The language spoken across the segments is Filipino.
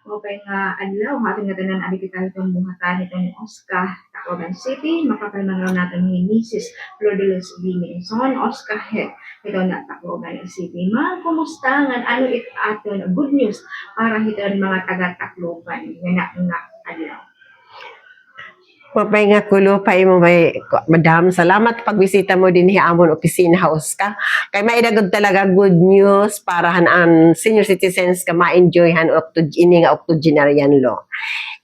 Okay nga adlaw ating nga tanan abi kita itong buhatan itong Oscar Tacloban City makakalman natin ni Mrs. Lourdes Binison Oscar Head ito na Tacloban City. Ma, kumusta nga ano it aton good news para hiton mga taga Tacloban nga adlaw. Mapay nga kulo pa imo may madam salamat pagbisita mo din amon opisina house ka kay maidagod talaga good news para ang senior citizens ka ma-enjoy han ini nga octogenarian law.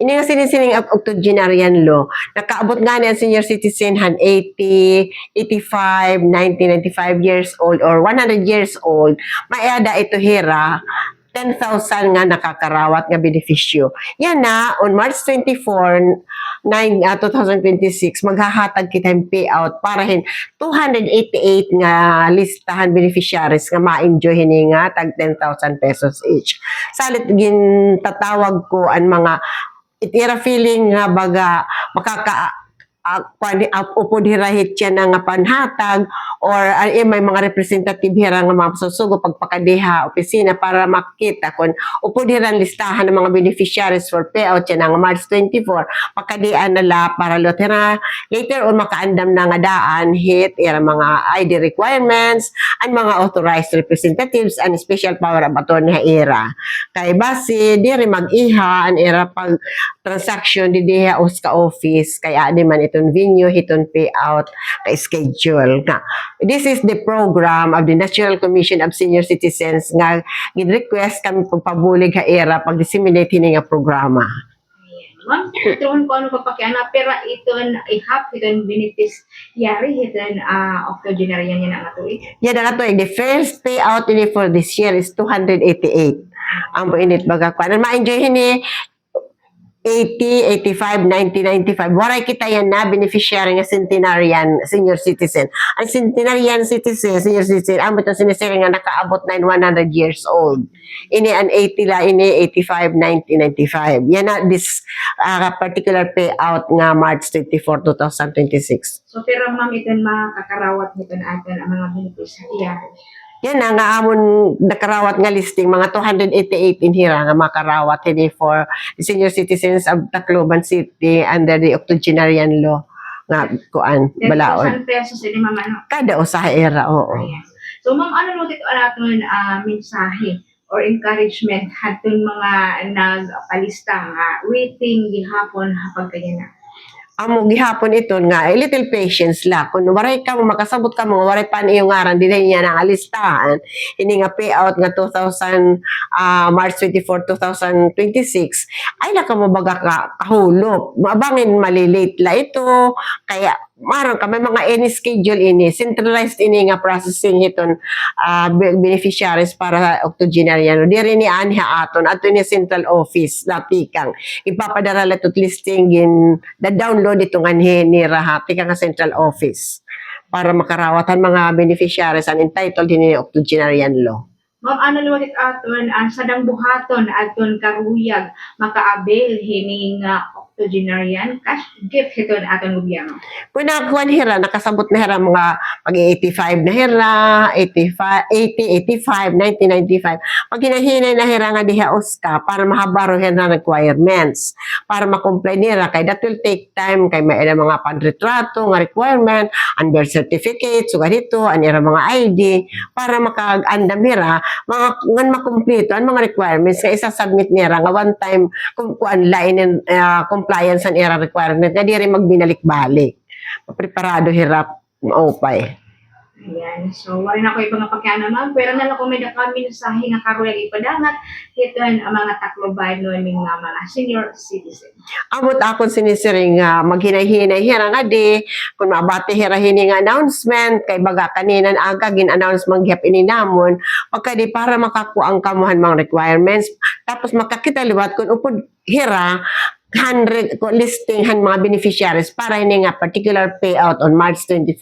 Ini nga sinisining octogenarian law nakaabot nga ni ang senior citizen han 80, 85, 90, 95 years old or 100 years old maiada ito hira 10,000 nga nakakarawat nga benepisyo. Yan na, on March 24, 2026, maghahatag kita yung payout para 288 nga listahan beneficiaries nga ma-enjoy hini nga tag 10,000 pesos each. Salit gin tatawag ko ang mga itira feeling nga baga makaka upod hirahit siya na nga panhatag or may mga representative hira nga mapasusugo pagpakadeha opisina para makita kung upod hiran listahan ng mga beneficiaries for payout siya nga March 24 pakadian nala para lotera later on makaandam na nga daan hit ira mga ID requirements and mga authorized representatives and special power of attorney ira kay base diri mag-iha an ira pag transaction di diha ka office kaya di man iton venue hiton payout ka schedule nga. This is the program of the National Commission of Senior Citizens nga gin-request kami pagpabulig ha era pag-disseminate hini nga programa. Ma'am, itron ko ano papakiana pero iton ihap iton beneficiary hiton octogenarian yan ang atuig. Yan ang atuig. The first payout ini for this year is 288. Ang init baga ko. Ma-enjoy hini 80, 85, 90, 95. Waray kita yan na beneficiary nga centenarian senior citizen. Ang centenarian citizen, senior citizen, ang itong sinisiri nga nakaabot na 100 years old. Ini an 80 la, ini 85, 90, 95. Yan na this particular payout nga March 24, 2026. So pero ma'am iton makakarawat niton aton ang mga beneficiary. Yan na nga amon nakarawat nga listing mga 288 in hira nga makarawat hindi for senior citizens of Tacloban City under the octogenarian law nga kuan balaod. 10,000 pesos ini ma'am ano? Kada usaha era oo. Yes. So ma'am ano no dito aton mensahe or encouragement hadton mga nagpalista nga waiting gihapon hapag kanya na. Amo gihapon ito nga a little patience la kun waray ka makasabot ka mo waray pan iyong ngaran dinay niya nang alistahan ini nga payout nga 2000 March 24 2026 ay naka mabaga ka kahulop mabangin malilate la ito kaya maron ka may mga any schedule ini centralized ini nga processing hiton beneficiaries para octogenarian diri ni anha aton ato ni central office latikang ipapadara latot listing gin the download ito nga ni rahati ka nga central office para makarawatan mga beneficiaries and entitled hini octogenarian law. Ma'am, ano luwagit aton ang sadang buhaton aton karuyag makaabel hining octogenarian cash gift hiton aton gobyerno. Kung nakakuan hira, nakasabot na hira mga pag-85 na hira, 85, 80, 85, 90, 95. Pag hinahinay na hira nga diha uska para mahabaro hira requirements. Para makomply nira, kay that will take time, kay may mga panretrato, nga requirement, and birth certificate, so ganito, ang mga ID, para makaandam hira, mga ngan makumpleto ang mga requirements nga isa-submit nira nga one time kuan lain compliance ang era requirement nga diri magbinalik-balik. Preparado hirap maupay. Ayan. So, wala na ko ibang pagkana ma'am. Pero na lang kung may kami sa hinga karuyag ipadangat, hiton ang mga Tacloban no ning mga senior citizen. Amot akon sinisiring nga maghinay-hinay hira nga di kung mabati hira hini nga announcement kay baga kaninan aga gin announcement gyap ini namon pagka di para makakuha ang kamuhan mga requirements tapos makakita liwat kun upod hira 100 listing han mga beneficiaries para ini nga particular payout on March 24,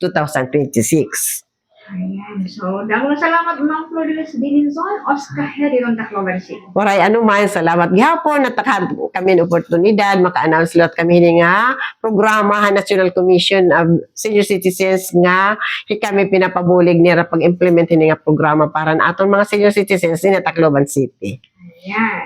2026. Ayan. So, damo salamat Ma'am Lourdes Binison, Oscar Head ng Tacloban City. Waray anuman, salamat gihapon at kami oportunidad maka-announce lot kami ni nga programa ha National Commission of Senior Citizens nga kami pinapabulig nira pag-implement ni nga programa para atong mga senior citizens ni Tacloban City. Ayan.